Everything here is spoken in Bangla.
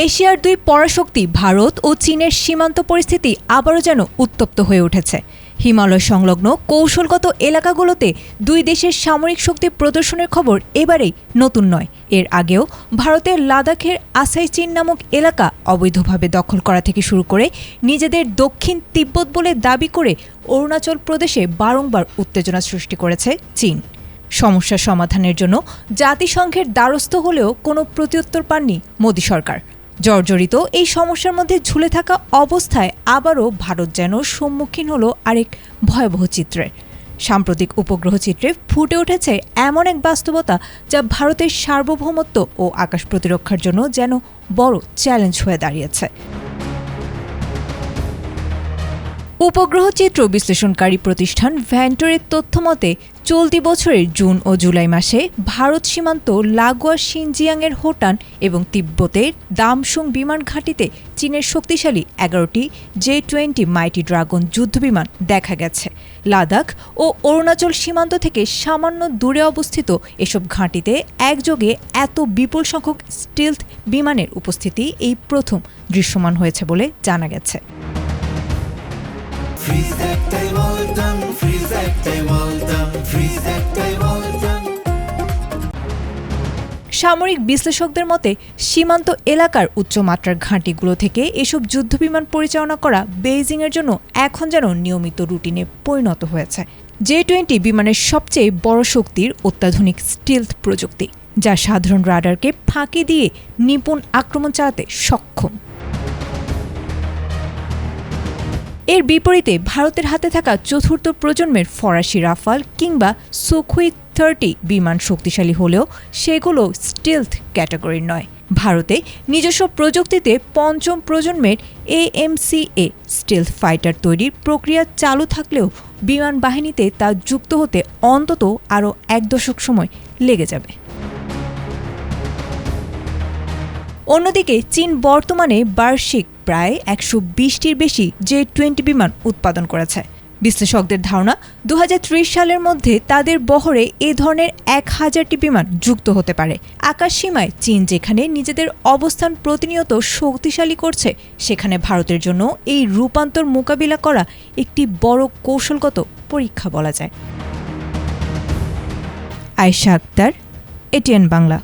এশিয়ার দুই পরাশক্তি ভারত ও চীনের সীমান্ত পরিস্থিতি আবারও যেন উত্তপ্ত হয়ে উঠেছে। হিমালয় সংলগ্ন কৌশলগত এলাকাগুলোতে দুই দেশের সামরিক শক্তি প্রদর্শনের খবর এবারেই নতুন নয়। এর আগেও ভারতের লাদাখের আসাই চীন নামক এলাকা অবৈধভাবে দখল করা থেকে শুরু করে নিজেদের দক্ষিণ তিব্বত বলে দাবি করে অরুণাচল প্রদেশে বারংবার উত্তেজনা সৃষ্টি করেছে চীন। সমস্যা সমাধানের জন্য জাতিসংঘের দ্বারস্থ হলেও কোনো প্রত্যুত্তর পাননি মোদী সরকার। জর্জরিত এই সমস্যার মধ্যে ঝুলে থাকা অবস্থায় আবারও ভারত যেন সম্মুখীন হলো আরেক ভয়াবহ চিত্রের। সাম্প্রতিক উপগ্রহ চিত্রে ফুটে উঠেছে এমন এক বাস্তবতা যা ভারতের সার্বভৌমত্ব ও আকাশ প্রতিরক্ষার জন্য যেন বড় চ্যালেঞ্জ হয়ে দাঁড়িয়েছে। উপগ্রহ চিত্র বিশ্লেষণকারী প্রতিষ্ঠান ভ্যান্টরের তথ্যমতে চলতি বছরের জুন ও জুলাই মাসে ভারত সীমান্ত লাগোয়া শিনজিয়াংয়ের হোটান এবং তিব্বতের দামসুং বিমান ঘাঁটিতে চীনের শক্তিশালী 11টি J-20 মাইটি ড্রাগন যুদ্ধবিমান দেখা গেছে। লাদাখ ও অরুণাচল সীমান্ত থেকে সামান্য দূরে অবস্থিত এসব ঘাঁটিতে একযোগে এত বিপুল সংখ্যক স্টিলথ বিমানের উপস্থিতি এই প্রথম দৃশ্যমান হয়েছে বলে জানা গেছে। সামরিক বিশ্লেষকদের মতে সীমান্ত এলাকার উচ্চমাত্রার ঘাঁটিগুলো থেকে এসব যুদ্ধবিমান পরিচালনা করা বেইজিংয়ের জন্য এখন যেন নিয়মিত রুটিনে পরিণত হয়েছে। J-20 বিমানের সবচেয়ে বড় শক্তির অত্যাধুনিক স্টিলথ প্রযুক্তি, যা সাধারণ রাডারকে ফাঁকি দিয়ে নিপুণ আক্রমণ চালাতে সক্ষম। এর বিপরীতে ভারতের হাতে থাকা চতুর্থ প্রজন্মের ফরাসি রাফাল কিংবা সুখোই 30 বিমান শক্তিশালী হলেও সেগুলো স্টিলথ ক্যাটাগরির নয়। ভারতে নিজস্ব প্রযুক্তিতে পঞ্চম প্রজন্মের AMCA স্টিলথ ফাইটার তৈরির প্রক্রিয়া চালু থাকলেও বিমান বাহিনীতে তা যুক্ত হতে অন্তত আরও 1 দশক সময় লেগে যাবে। অন্যদিকে চীন বর্তমানে বার্ষিক প্রায় 120টির বেশি J-20 বিমান উৎপাদন করেছে। বিশ্লেষকদের ধারণা 2030 সালের মধ্যে তাদের বহরে এ ধরনের 1000টি বিমান যুক্ত হতে পারে। আকাশসীমায় চীন যেখানে নিজেদের অবস্থান প্রতিনিয়ত শক্তিশালী করছে, সেখানে ভারতের জন্য এই রূপান্তর মোকাবিলা করা একটি বড় কৌশলগত পরীক্ষা বলা যায়। আয়েশা আক্তার, ATN বাংলা।